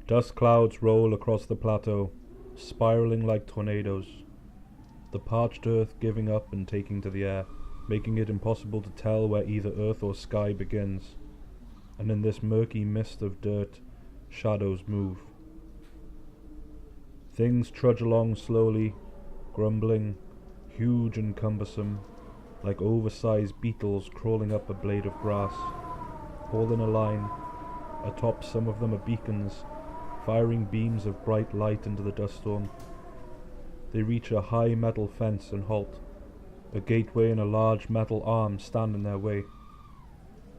Dust clouds roll across the plateau, spiraling like tornadoes, the parched earth giving up and taking to the air, making it impossible to tell where either earth or sky begins. And in this murky mist of dirt, shadows move. Things trudge along slowly, grumbling, huge and cumbersome, like oversized beetles crawling up a blade of grass, all in a line. Atop some of them are beacons, firing beams of bright light into the dust storm. They reach a high metal fence and halt. A gateway and a large metal arm stand in their way.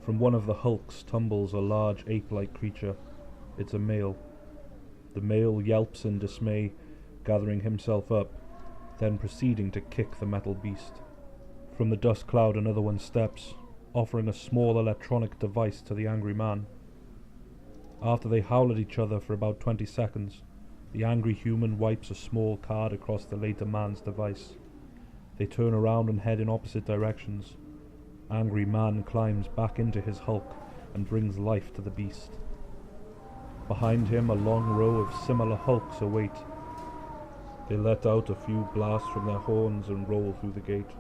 From one of the hulks tumbles a large ape-like creature. It's a male. The male yelps in dismay, gathering himself up, then proceeding to kick the metal beast. From the dust cloud another one steps, offering a small electronic device to the angry man. After they howl at each other for about 20 seconds, the angry human wipes a small card across the later man's device. They turn around and head in opposite directions. Angry man climbs back into his hulk and brings life to the beast. Behind him a long row of similar hulks await. They let out a few blasts from their horns and roll through the gate.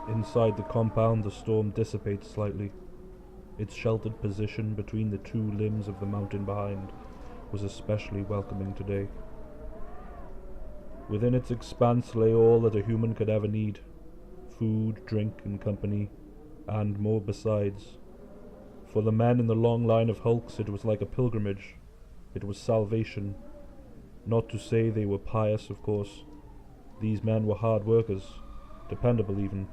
Inside the compound the storm dissipates slightly. Its sheltered position between the two limbs of the mountain behind was especially welcoming today. Within its expanse lay all that a human could ever need: food, drink, and company, and more besides. For the men in the long line of hulks it was like a pilgrimage. It was salvation. Not to say they were pious, of course. These men were hard workers, dependable even.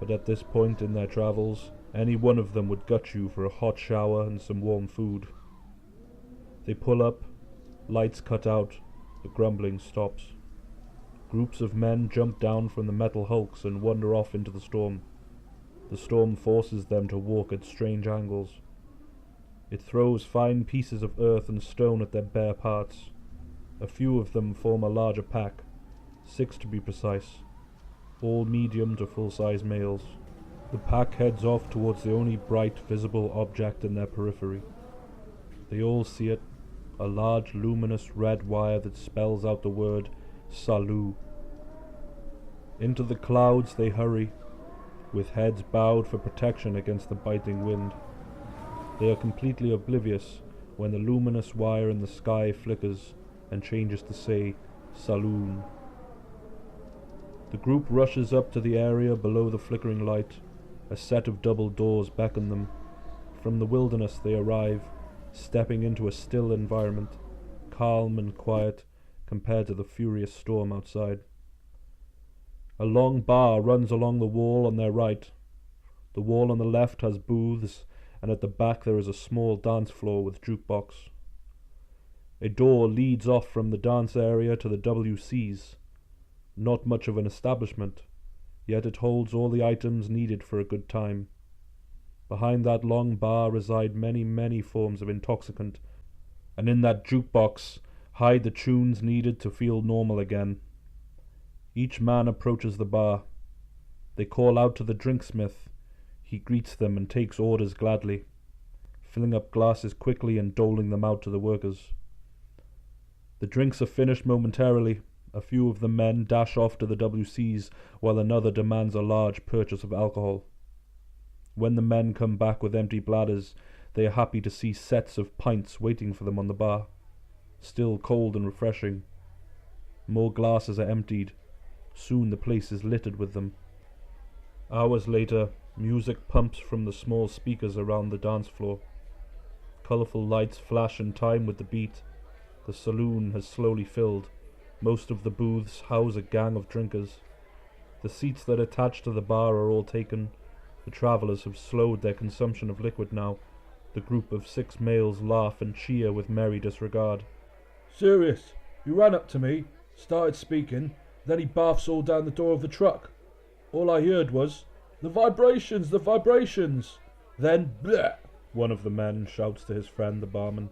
But at this point in their travels, any one of them would gut you for a hot shower and some warm food. They pull up, lights cut out, the grumbling stops. Groups of men jump down from the metal hulks and wander off into the storm. The storm forces them to walk at strange angles. It throws fine pieces of earth and stone at their bare parts. A few of them form a larger pack, 6 to be precise, all medium to full-size males. The pack heads off towards the only bright visible object in their periphery. They all see it, a large luminous red wire that spells out the word Salut. Into the clouds they hurry, with heads bowed for protection against the biting wind. They are completely oblivious when the luminous wire in the sky flickers and changes to say Saloon. The group rushes up to the area below the flickering light. A set of double doors beckon them. From the wilderness they arrive, stepping into a still environment, calm and quiet compared to the furious storm outside. A long bar runs along the wall on their right. The wall on the left has booths, and at the back there is a small dance floor with jukebox. A door leads off from the dance area to the WC's. Not much of an establishment, yet it holds all the items needed for a good time. Behind that long bar reside many, many forms of intoxicant, and in that jukebox hide the tunes needed to feel normal again. Each man approaches the bar. They call out to the drinksmith. He greets them and takes orders gladly, filling up glasses quickly and doling them out to the workers. The drinks are finished momentarily. A few of the men dash off to the WC's, while another demands a large purchase of alcohol. When the men come back with empty bladders, they are happy to see sets of pints waiting for them on the bar, still cold and refreshing. More glasses are emptied. Soon the place is littered with them. Hours later, music pumps from the small speakers around the dance floor. Colourful lights flash in time with the beat. The saloon has slowly filled. Most of the booths house a gang of drinkers. The seats that attach to the bar are all taken. The travellers have slowed their consumption of liquid now. The group of 6 males laugh and cheer with merry disregard. Serious, he ran up to me, started speaking, then he barfs all down the door of the truck. All I heard was, "The vibrations, the vibrations!" Then, bleh! One of the men shouts to his friend, the barman.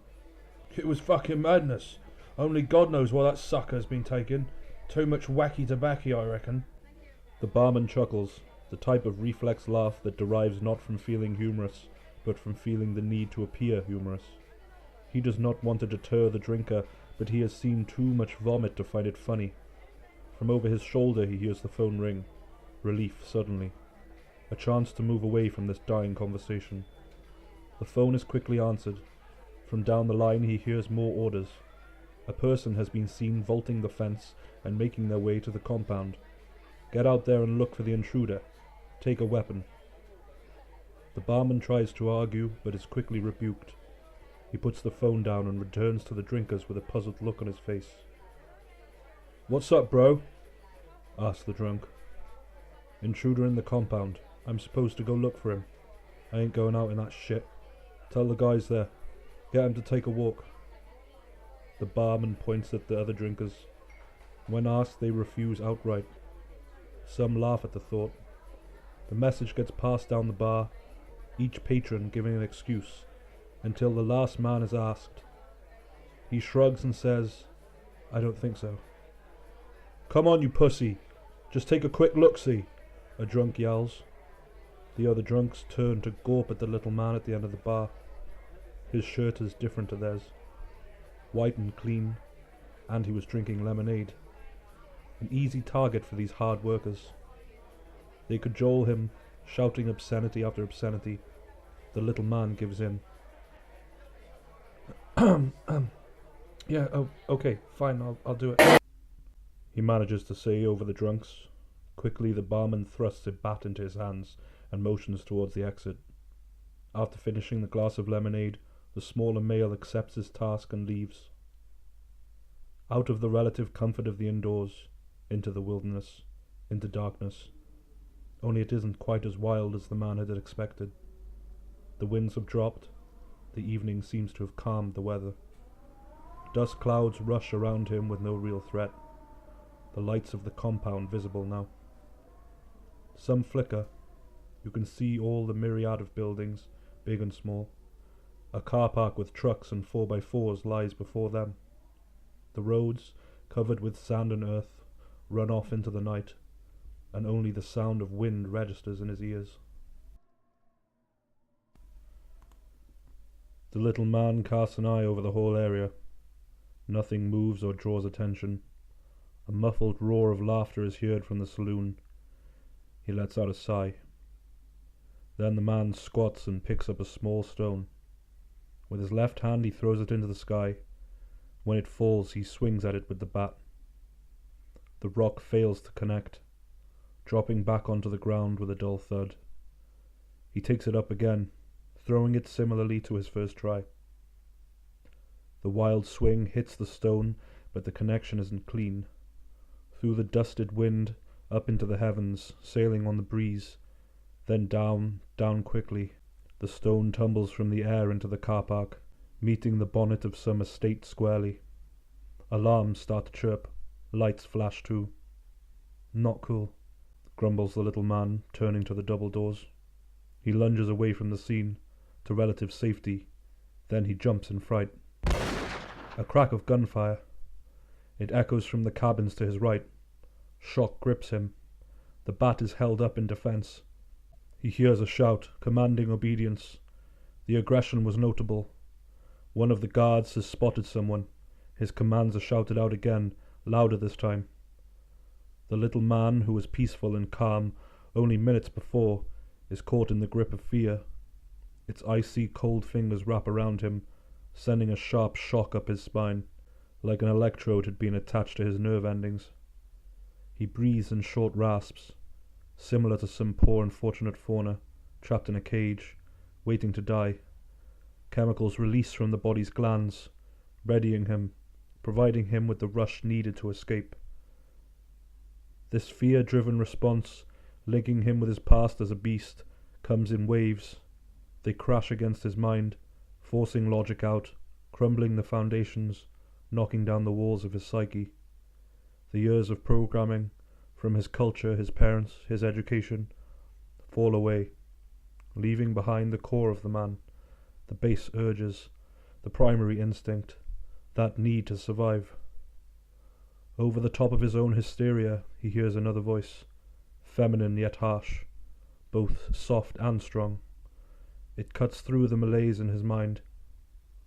It was fucking madness. Only God knows why that sucker's been taken. Too much wacky tobacco, I reckon. The barman chuckles, the type of reflex laugh that derives not from feeling humorous, but from feeling the need to appear humorous. He does not want to deter the drinker, but he has seen too much vomit to find it funny. From over his shoulder he hears the phone ring. Relief suddenly. A chance to move away from this dying conversation. The phone is quickly answered. From down the line he hears more orders. A person has been seen vaulting the fence and making their way to the compound. Get out there and look for the intruder. Take a weapon. The barman tries to argue, but is quickly rebuked. He puts the phone down and returns to the drinkers with a puzzled look on his face. "What's up, bro?" asks the drunk. "Intruder in the compound. I'm supposed to go look for him. I ain't going out in that shit. Tell the guys there. Get him to take a walk." The barman points at the other drinkers. When asked, they refuse outright. Some laugh at the thought. The message gets passed down the bar, each patron giving an excuse, until the last man is asked. He shrugs and says, "I don't think so." "Come on, you pussy. Just take a quick look-see," a drunk yells. The other drunks turn to gawp at the little man at the end of the bar. His shirt is different to theirs. White and clean, and he was drinking lemonade. An easy target for these hard workers. They cajole him, shouting obscenity after obscenity. The little man gives in. "Yeah, oh, okay, fine, I'll do it," he manages to say over the drunks. Quickly the barman thrusts a bat into his hands and motions towards the exit. After finishing the glass of lemonade, the smaller male accepts his task and leaves. Out of the relative comfort of the indoors, into the wilderness, into darkness. Only it isn't quite as wild as the man had expected. The winds have dropped. The evening seems to have calmed the weather. Dust clouds rush around him with no real threat. The lights of the compound visible now. Some flicker. You can see all the myriad of buildings, big and small. A car park with trucks and 4x4s lies before them. The roads, covered with sand and earth, run off into the night, and only the sound of wind registers in his ears. The little man casts an eye over the whole area. Nothing moves or draws attention. A muffled roar of laughter is heard from the saloon. He lets out a sigh. Then the man squats and picks up a small stone. With his left hand he throws it into the sky. When it falls, he swings at it with the bat. The rock fails to connect, dropping back onto the ground with a dull thud. He takes it up again, throwing it similarly to his first try. The wild swing hits the stone, but the connection isn't clean. Through the dusted wind, up into the heavens, sailing on the breeze, then down, down quickly. The stone tumbles from the air into the car park, meeting the bonnet of some estate squarely. Alarms start to chirp. Lights flash too. "Not cool," grumbles the little man, turning to the double doors. He lunges away from the scene, to relative safety. Then he jumps in fright. A crack of gunfire. It echoes from the cabins to his right. Shock grips him. The bat is held up in defense. He hears a shout, commanding obedience. The aggression was notable. One of the guards has spotted someone. His commands are shouted out again, louder this time. The little man, who was peaceful and calm only minutes before, is caught in the grip of fear. Its icy, cold fingers wrap around him, sending a sharp shock up his spine, like an electrode had been attached to his nerve endings. He breathes in short rasps, similar to some poor unfortunate fauna, trapped in a cage, waiting to die. Chemicals release from the body's glands, readying him, providing him with the rush needed to escape. This fear-driven response, linking him with his past as a beast, comes in waves. They crash against his mind, forcing logic out, crumbling the foundations, knocking down the walls of his psyche. The years of programming, from his culture, his parents, his education, fall away, leaving behind the core of the man, the base urges, the primary instinct, that need to survive. Over the top of his own hysteria, he hears another voice, feminine yet harsh, both soft and strong. It cuts through the malaise in his mind,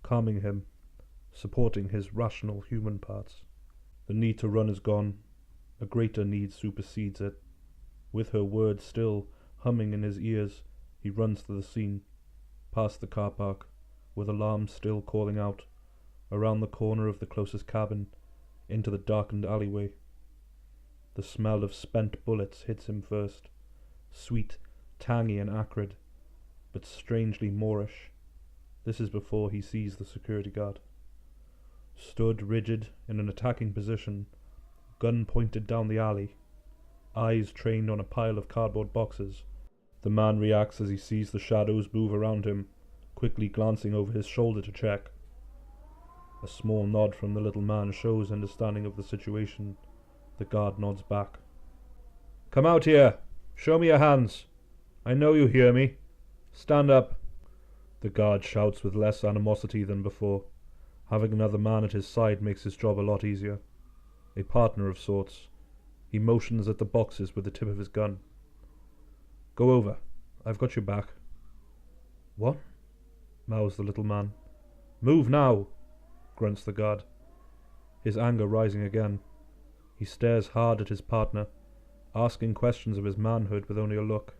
calming him, supporting his rational human parts. The need to run is gone. A greater need supersedes it. With her words still humming in his ears, he runs to the scene, past the car park, with alarms still calling out, around the corner of the closest cabin, into the darkened alleyway. The smell of spent bullets hits him first, sweet, tangy and acrid, but strangely Moorish. This is before he sees the security guard. Stood rigid in an attacking position, gun pointed down the alley, eyes trained on a pile of cardboard boxes, the man reacts as he sees the shadows move around him, quickly glancing over his shoulder to check. A small nod from the little man shows understanding of the situation. The guard nods back. "Come out here! Show me your hands! I know you hear me! Stand up!" The guard shouts with less animosity than before. Having another man at his side makes his job a lot easier. A partner of sorts. He motions at the boxes with the tip of his gun. "Go over. I've got your back." "What?" mouths the little man. "Move now!" grunts the guard, his anger rising again. He stares hard at his partner, asking questions of his manhood with only a look.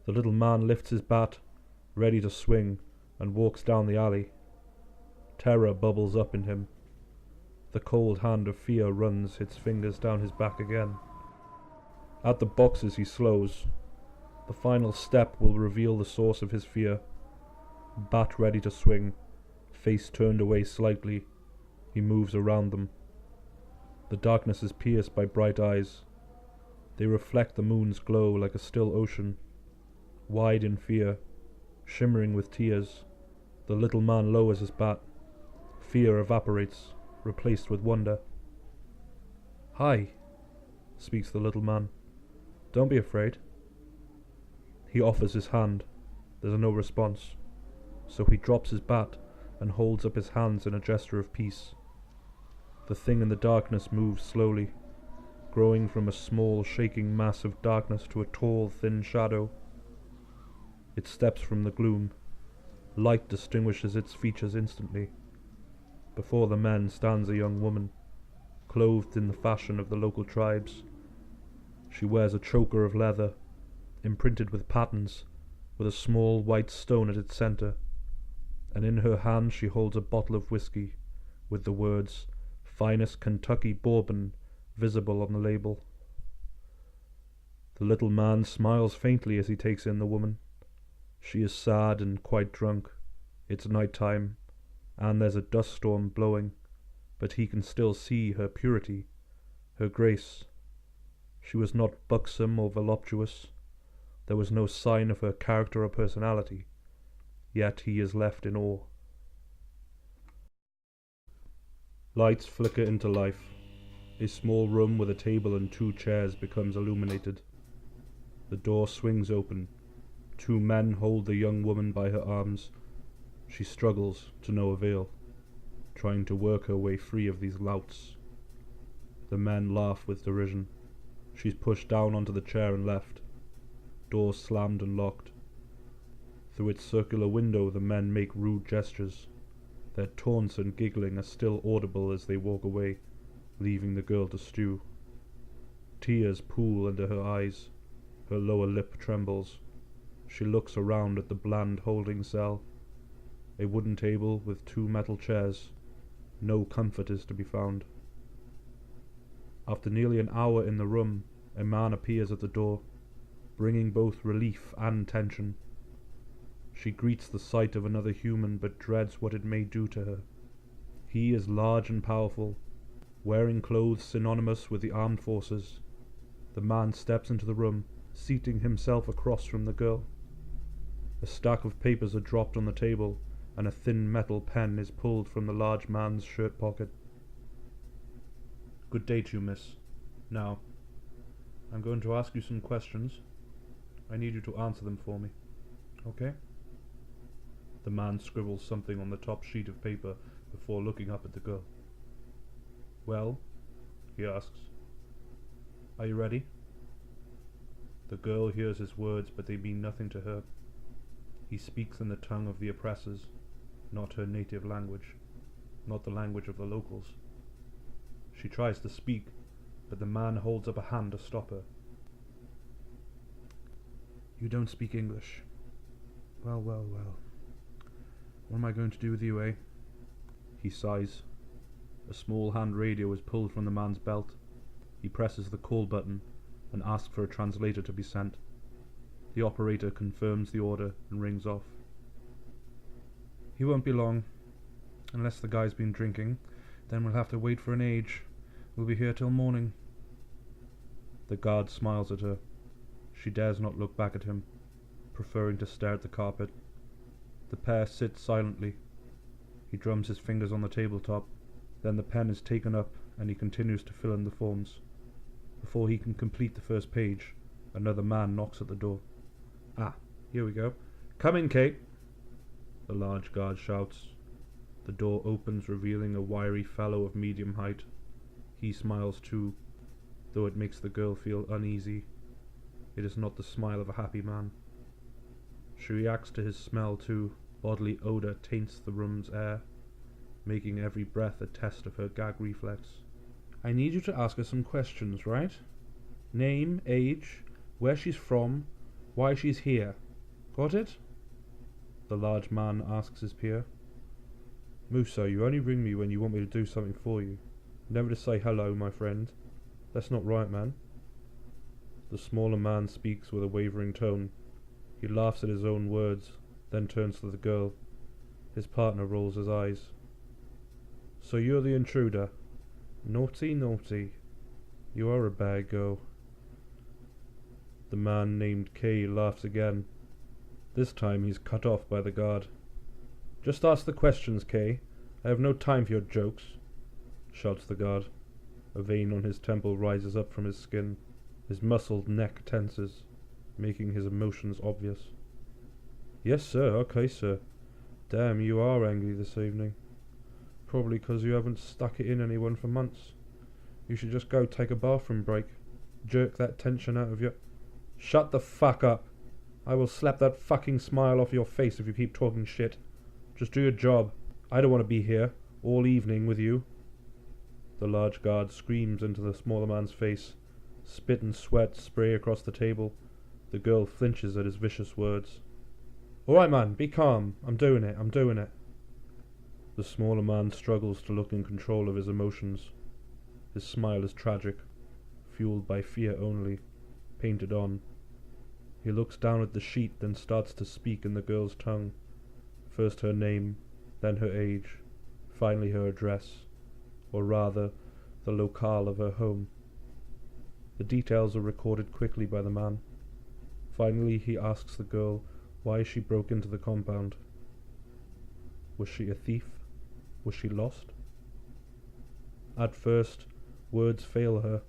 The little man lifts his bat, ready to swing, and walks down the alley. Terror bubbles up in him. The cold hand of fear runs its fingers down his back again. At the boxes he slows. The final step will reveal the source of his fear. Bat ready to swing, face turned away slightly, he moves around them. The darkness is pierced by bright eyes. They reflect the moon's glow like a still ocean. Wide in fear, shimmering with tears, the little man lowers his bat. Fear evaporates, replaced with wonder. "Hi," speaks the little man. "Don't be afraid." He offers his hand. There's no response, so he drops his bat and holds up his hands in a gesture of peace. The thing in the darkness moves slowly, growing from a small shaking mass of darkness to a tall, thin shadow. It steps from the gloom. Light distinguishes its features instantly. Before the men stands a young woman, clothed in the fashion of the local tribes. She wears a choker of leather, imprinted with patterns, with a small white stone at its centre, and in her hand she holds a bottle of whiskey, with the words, "Finest Kentucky Bourbon," visible on the label. The little man smiles faintly as he takes in the woman. She is sad and quite drunk. It's night time, and there's a dust storm blowing, but he can still see her purity, her grace. She was not buxom or voluptuous. There was no sign of her character or personality, yet he is left in awe. Lights flicker into life. A small room with a table and 2 chairs becomes illuminated. The door swings open. 2 men hold the young woman by her arms. She struggles, to no avail, trying to work her way free of these louts. The men laugh with derision. She's pushed down onto the chair and left. Doors slammed and locked. Through its circular window the men make rude gestures. Their taunts and giggling are still audible as they walk away, leaving the girl to stew. Tears pool under her eyes. Her lower lip trembles. She looks around at the bland holding cell. A wooden table with 2 metal chairs. No comfort is to be found. After nearly an hour in the room, a man appears at the door, bringing both relief and tension. She greets the sight of another human, but dreads what it may do to her. He is large and powerful, wearing clothes synonymous with the armed forces. The man steps into the room, seating himself across from the girl. A stack of papers are dropped on the table, and a thin metal pen is pulled from the large man's shirt pocket. "Good day to you, miss. Now, I'm going to ask you some questions. I need you to answer them for me. Okay?" The man scribbles something on the top sheet of paper before looking up at the girl. "Well?" he asks. "Are you ready?" The girl hears his words, but they mean nothing to her. He speaks in the tongue of the oppressors, not her native language. not the language of the locals. She tries to speak, but the man holds up a hand to stop her. You don't speak English. Well, well, well. What am I going to do with you, eh? He sighs. A small hand radio is pulled from the man's belt. He presses the call button and asks for a translator to be sent. The operator confirms the order and rings off. He won't be long. Unless the guy's been drinking, then we'll have to wait for an age. We'll be here till morning. The guard smiles at her. She dares not look back at him, preferring to stare at the carpet. The pair sit silently. He drums his fingers on the tabletop. Then the pen is taken up and he continues to fill in the forms. Before he can complete the first page, another man knocks at the door. Ah, here we go. Come in, Kate. The large guard shouts. The door opens, revealing a wiry fellow of medium height. He smiles too, though it makes the girl feel uneasy. It is not the smile of a happy man. She reacts to his smell too. Bodily odor taints the room's air, making every breath a test of her gag reflex. I need you to ask her some questions, right? Name, age, where she's from, why she's here. Got it? The large man asks his peer. Musa, you only ring me when you want me to do something for you. Never to say hello, my friend. That's not right, man. The smaller man speaks with a wavering tone. He laughs at his own words, then turns to the girl. His partner rolls his eyes. So you're the intruder. Naughty, naughty. You are a bad girl. The man named Kay laughs again. This time he's cut off by the guard. Just ask the questions, Kay. I have no time for your jokes, shouts the guard. A vein on his temple rises up from his skin. His muscled neck tenses, making his emotions obvious. Yes, sir. Okay, sir. Damn, you are angry this evening. Probably 'cause you haven't stuck it in anyone for months. You should just go take a bathroom break. Jerk that tension out of your... Shut the fuck up. I will slap that fucking smile off your face if you keep talking shit. Just do your job. I don't want to be here all evening with you. The large guard screams into the smaller man's face. Spit and sweat spray across the table. The girl flinches at his vicious words. All right, man, be calm. I'm doing it. The smaller man struggles to look in control of his emotions. His smile is tragic, fueled by fear only, painted on. He looks down at the sheet, then starts to speak in the girl's tongue. First her name, then her age, finally her address, or rather, the locale of her home. The details are recorded quickly by the man. Finally he asks the girl why she broke into the compound. Was she a thief? Was she lost? At first, words fail her.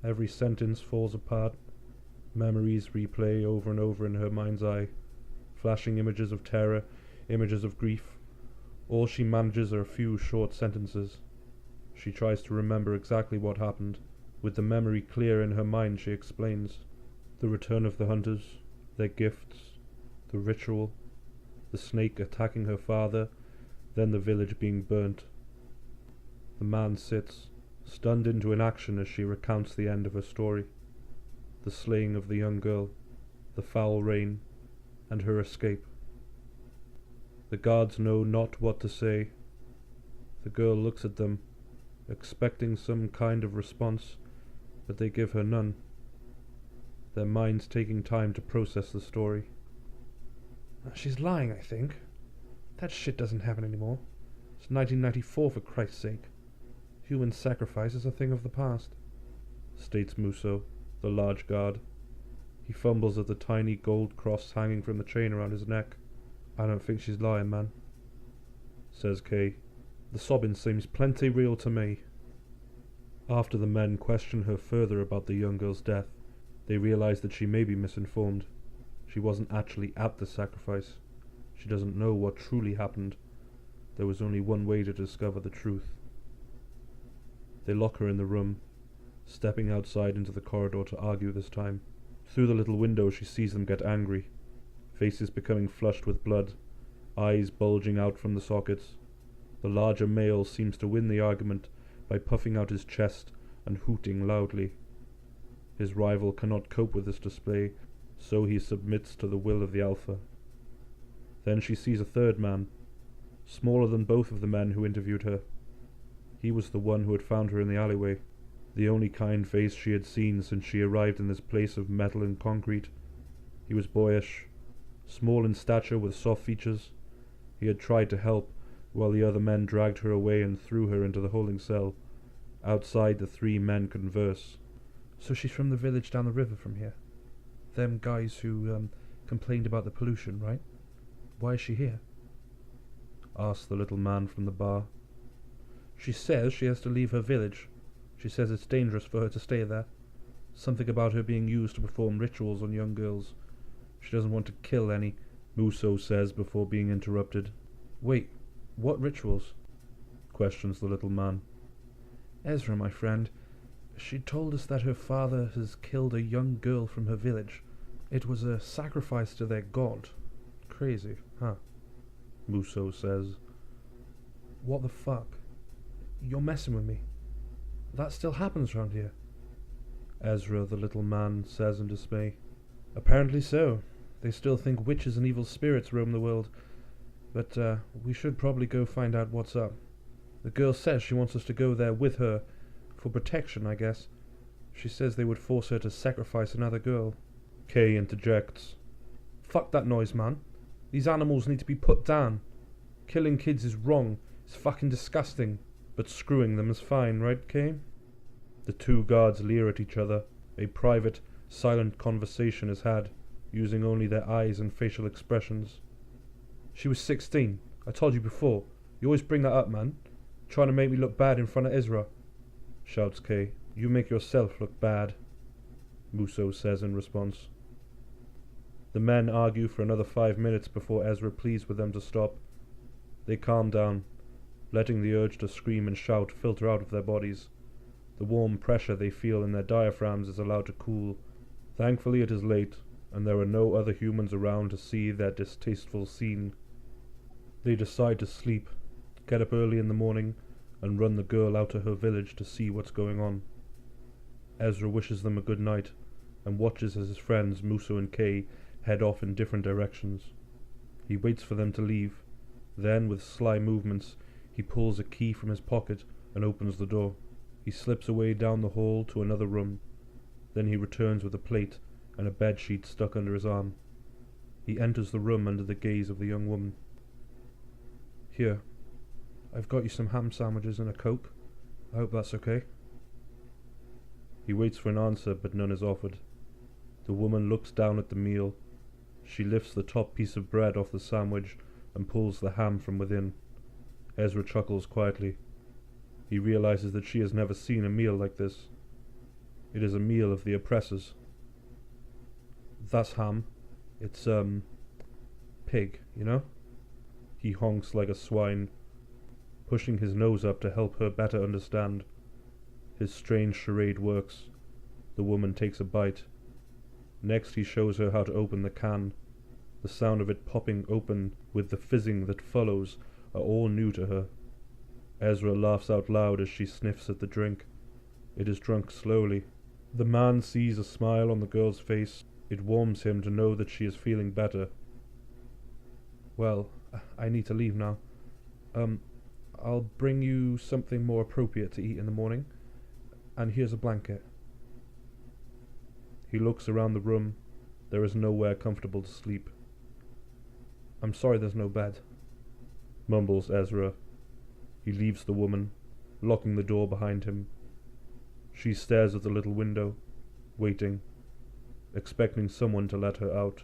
Every sentence falls apart. Memories replay over and over in her mind's eye, flashing images of terror, images of grief. All she manages are a few short sentences. She tries to remember exactly what happened. With the memory clear in her mind, she explains. The return of the hunters, their gifts, the ritual, the snake attacking her father, then the village being burnt. The man sits, stunned into inaction as she recounts the end of her story. The slaying of the young girl, the foul rain, and her escape. The guards know not what to say. The girl looks at them, expecting some kind of response, but they give her none, their minds taking time to process the story. She's lying, I think. That shit doesn't happen anymore. It's 1994, for Christ's sake. Human sacrifice is a thing of the past, states Musso, the large guard. He fumbles at the tiny gold cross hanging from the chain around his neck. I don't think she's lying, man, says Kay. The sobbing seems plenty real to me. After the men question her further about the young girl's death, they realize that she may be misinformed. She wasn't actually at the sacrifice. She doesn't know what truly happened. There was only one way to discover the truth. They lock her in the room, stepping outside into the corridor to argue this time. Through the little window she sees them get angry, faces becoming flushed with blood, eyes bulging out from the sockets. The larger male seems to win the argument by puffing out his chest and hooting loudly. His rival cannot cope with this display, so he submits to the will of the alpha. Then she sees a third man, smaller than both of the men who interviewed her. He was the one who had found her in the alleyway, the only kind face she had seen since she arrived in this place of metal and concrete. He was boyish, small in stature with soft features. He had tried to help, while the other men dragged her away and threw her into the holding cell. Outside, the three men converse. So she's from the village down the river from here? Them guys who complained about the pollution, right? Why is she here? Asked the little man from the bar. She says she has to leave her village. She says it's dangerous for her to stay there. Something about her being used to perform rituals on young girls. She doesn't want to kill any, Musso says before being interrupted. Wait, what rituals? Questions the little man. Ezra, my friend, she told us that her father has killed a young girl from her village. It was a sacrifice to their god. Crazy, huh? Musso says. What the fuck? You're messing with me. That still happens round here. Ezra, the little man, says in dismay. Apparently so. They still think witches and evil spirits roam the world. But we should probably go find out what's up. The girl says she wants us to go there with her, for protection, I guess. She says they would force her to sacrifice another girl. Kay interjects. Fuck that noise, man. These animals need to be put down. Killing kids is wrong. It's fucking disgusting. But screwing them is fine, right, Kay? The two guards leer at each other. A private, silent conversation is had, using only their eyes and facial expressions. She was 16. I told you before. You always bring that up, man. Trying to make me look bad in front of Ezra. Shouts Kay. You make yourself look bad, Musso says in response. The men argue for another 5 minutes before Ezra pleads with them to stop. They calm down, letting the urge to scream and shout filter out of their bodies. The warm pressure they feel in their diaphragms is allowed to cool. Thankfully it is late, and there are no other humans around to see their distasteful scene. They decide to sleep, get up early in the morning, and run the girl out to her village to see what's going on. Ezra wishes them a good night, and watches as his friends Musso and Kay head off in different directions. He waits for them to leave. Then, with sly movements, he pulls a key from his pocket and opens the door. He slips away down the hall to another room. Then he returns with a plate and a bedsheet stuck under his arm. He enters the room under the gaze of the young woman. Here, I've got you some ham sandwiches and a Coke. I hope that's okay. He waits for an answer, but none is offered. The woman looks down at the meal. She lifts the top piece of bread off the sandwich and pulls the ham from within. Ezra chuckles quietly. He realizes that she has never seen a meal like this. It is a meal of the oppressors. That's ham. It's, pig, you know? He honks like a swine, pushing his nose up to help her better understand. His strange charade works. The woman takes a bite. Next he shows her how to open the can. The sound of it popping open with the fizzing that follows are all new to her. Ezra laughs out loud as she sniffs at the drink. It is drunk slowly. The man sees a smile on the girl's face. It warms him to know that she is feeling better. Well, I need to leave now. I'll bring you something more appropriate to eat in the morning. And here's a blanket. He looks around the room. There is nowhere comfortable to sleep. I'm sorry there's no bed, mumbles Ezra. He leaves the woman, locking the door behind him. She stares at the little window, waiting, expecting someone to let her out.